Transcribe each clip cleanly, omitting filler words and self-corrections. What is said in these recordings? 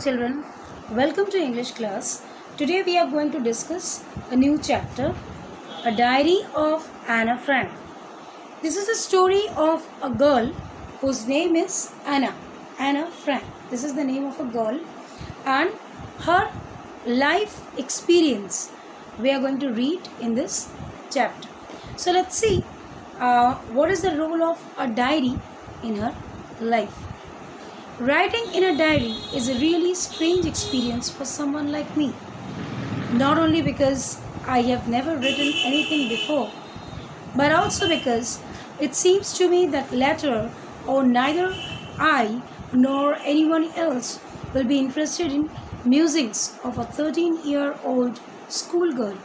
children, welcome to English class. Today we are going to discuss a new chapter, A Diary of Anna Frank. This is a story of a girl whose name is Anna Frank. This is the name of a girl and her life experience we are going to read in this chapter. So let's see what is the role of a diary in her life. Writing in a diary is a really strange experience for someone like me. Not only because I have never written anything before, but also because it seems to me that later on neither I nor anyone else will be interested in musings of a 13-year-old schoolgirl.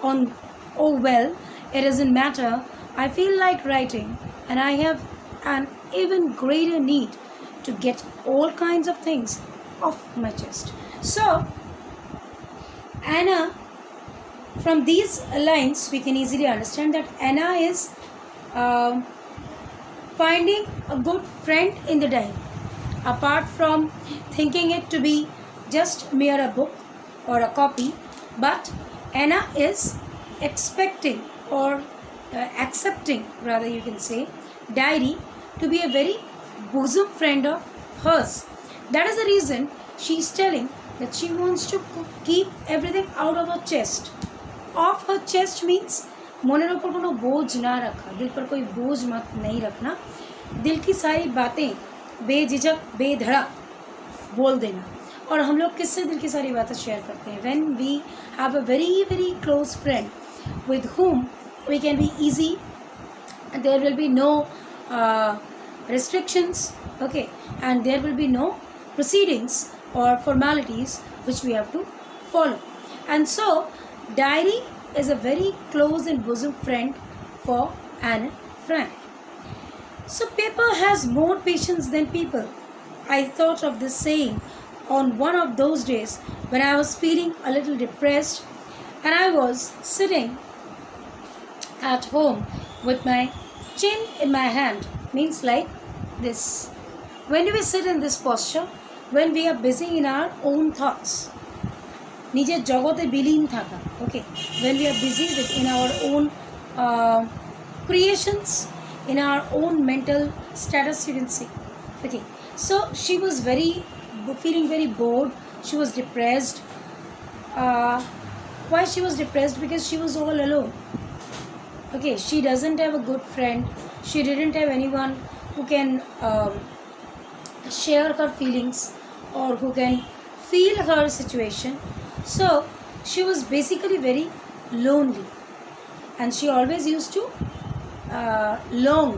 Oh well, it doesn't matter. I feel like writing and I have an even greater need to get all kinds of things off my chest. So, Anna, from these lines, we can easily understand that Anna is finding a good friend in the diary. Apart from thinking it to be just mere a book or a copy, but Anna is expecting or accepting, rather you can say, diary to be a very bosom friend of hers. That is the reason she is telling that she wants to keep everything out of her chest. Off her chest means Maner ऊपर कोनो बोझ ना रखा, दिल पर कोई बोझ मत नहीं रखना, दिल की सारी बातें बेझिझक बेधड़क बोल देना. और हम लोग किससे दिल की सारी बातें शेयर करते हैं? When we have a very close friend with whom we can be easy, and there will be no restrictions, okay, and there will be no proceedings or formalities which we have to follow. And so diary is a very close and bosom friend for Anna Frank. So paper has more patience than people. I thought of this saying on one of those days when I was feeling a little depressed and I was sitting at home with my chin in my hand. Means like this. When we sit in this posture, when we are busy in our own thoughts, নিজের জগতে বিলীন থাকা, okay, when we are busy in our own creations, in our own mental status, you can say, okay. So she was feeling very bored. She was depressed. Why she was depressed? Because she was all alone. Okay, she doesn't have a good friend. She didn't have anyone who can share her feelings or who can feel her situation. So she was basically very lonely, and she always used to long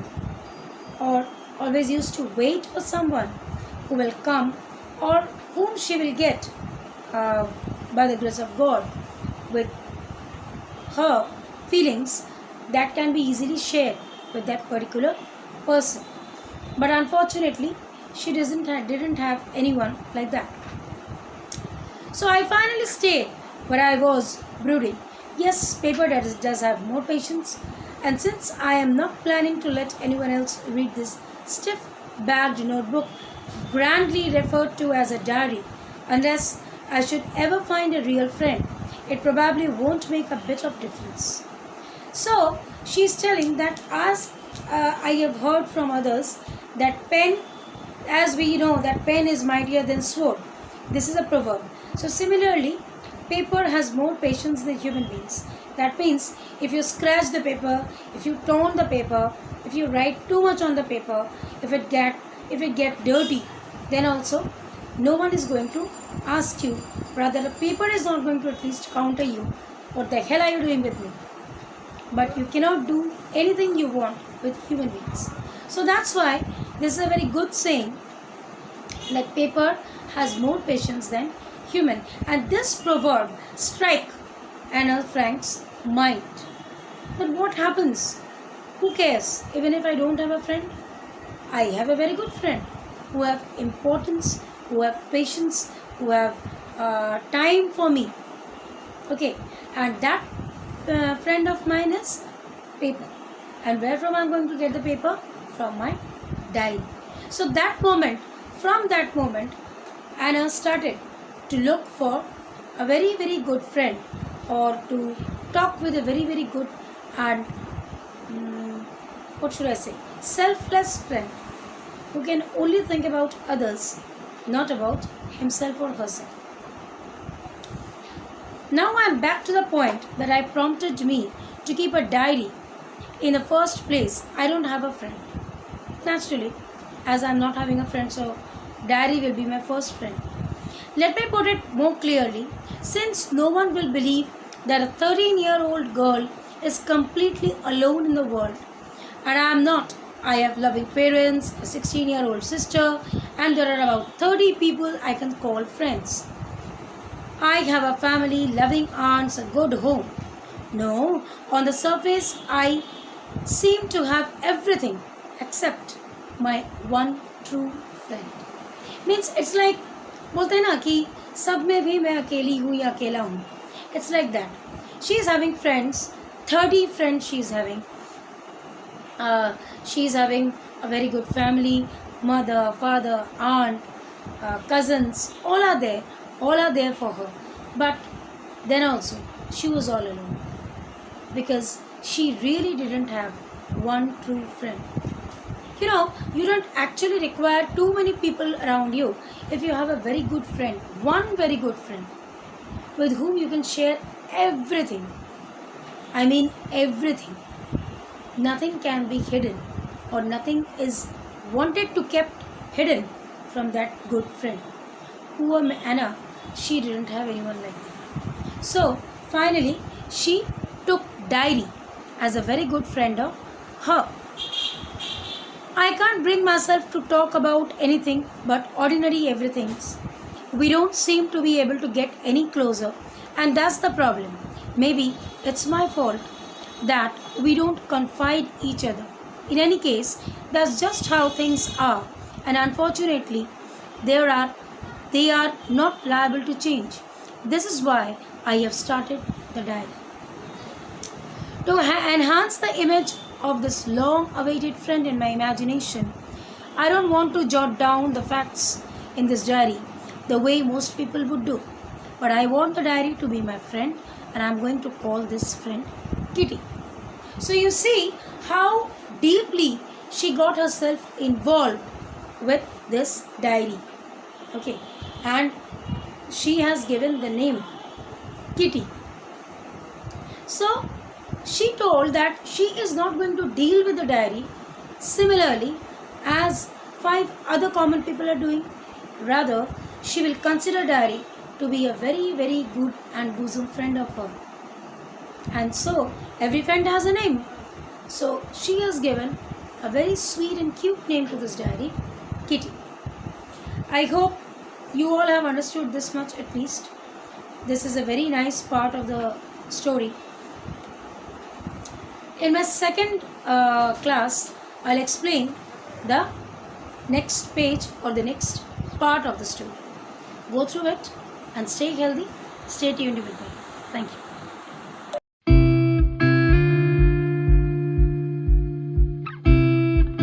or always used to wait for someone who will come or whom she will get by the grace of God with her feelings that can be easily shared with that particular person. But unfortunately she didn't have anyone like that. So I finally stayed where I was brooding. Yes, paper does have more patience, and since I am not planning to let anyone else read this stiff-bagged notebook grandly referred to as a diary, unless I should ever find a real friend, it probably won't make a bit of difference. So she's telling that as I have heard from others that pen, as we know, that pen is mightier than sword. This is a proverb. So similarly, paper has more patience than human beings. That means if you scratch the paper, if you torn the paper, if you write too much on the paper, if it get dirty, then also no one is going to ask you, rather the paper is not going to at least counter you, what the hell are you doing with me? But you cannot do anything you want with human beings. So that's why this is a very good saying, like paper has more patience than human. And this proverb strike Anna Frank's mind. But what happens? Who cares? Even if I don't have a friend, I have a very good friend who have importance, who have patience, who have time for me. Okay, and that friend of mine is paper. And where from I'm going to get the paper? From my diary. So from that moment, Anna started to look for a very, very good friend, or to talk with a very, very good and what should I say, selfless friend who can only think about others, not about himself or herself. Now I am back to the point that I prompted me to keep a diary. In the first place, I don't have a friend. Naturally, as I am not having a friend, so diary will be my first friend. Let me put it more clearly, since no one will believe that a 13-year-old girl is completely alone in the world. And I am not. I have loving parents, a 16-year-old sister, and there are about 30 people I can call friends. I have a family, loving aunts, a good home. No, on the surface, I seem to have everything except my one true friend. Means it's like, बोलते हैं ना कि सब में भी मैं अकेली हूँ या अकेला हूँ. It's like that. She is having friends, 30 friends she is having. She is having a very good family, mother, father, aunt, cousins, all are there for her. But then also, she was all alone because she really didn't have one true friend. You know, you don't actually require too many people around you if you have a very good friend, one very good friend with whom you can share everything. I mean everything. Nothing can be hidden, or nothing is wanted to kept hidden from that good friend. Poor Anna, she didn't have anyone like that. So finally, she took diary as a very good friend of her. I can't bring myself to talk about anything but ordinary everythings. We don't seem to be able to get any closer, and that's the problem. Maybe it's my fault that we don't confide each other. In any case, that's just how things are, and unfortunately, they are not liable to change. This is why I have started the diary. To enhance the image of this long-awaited friend in my imagination, I don't want to jot down the facts in this diary the way most people would do, but I want the diary to be my friend, and I'm going to call this friend Kitty. So you see how deeply she got herself involved with this diary. Okay, and she has given the name Kitty. So she told that she is not going to deal with the diary similarly as 5 other common people are doing. Rather, she will consider diary to be a very, very good and bosom friend of her. And so every friend has a name. So she has given a very sweet and cute name to this diary, Kitty. I hope you all have understood this much at least. This is a very nice part of the story. In my second class, I'll explain the next page or the next part of the story. Go through it and stay healthy. Stay tuned with me. Thank you.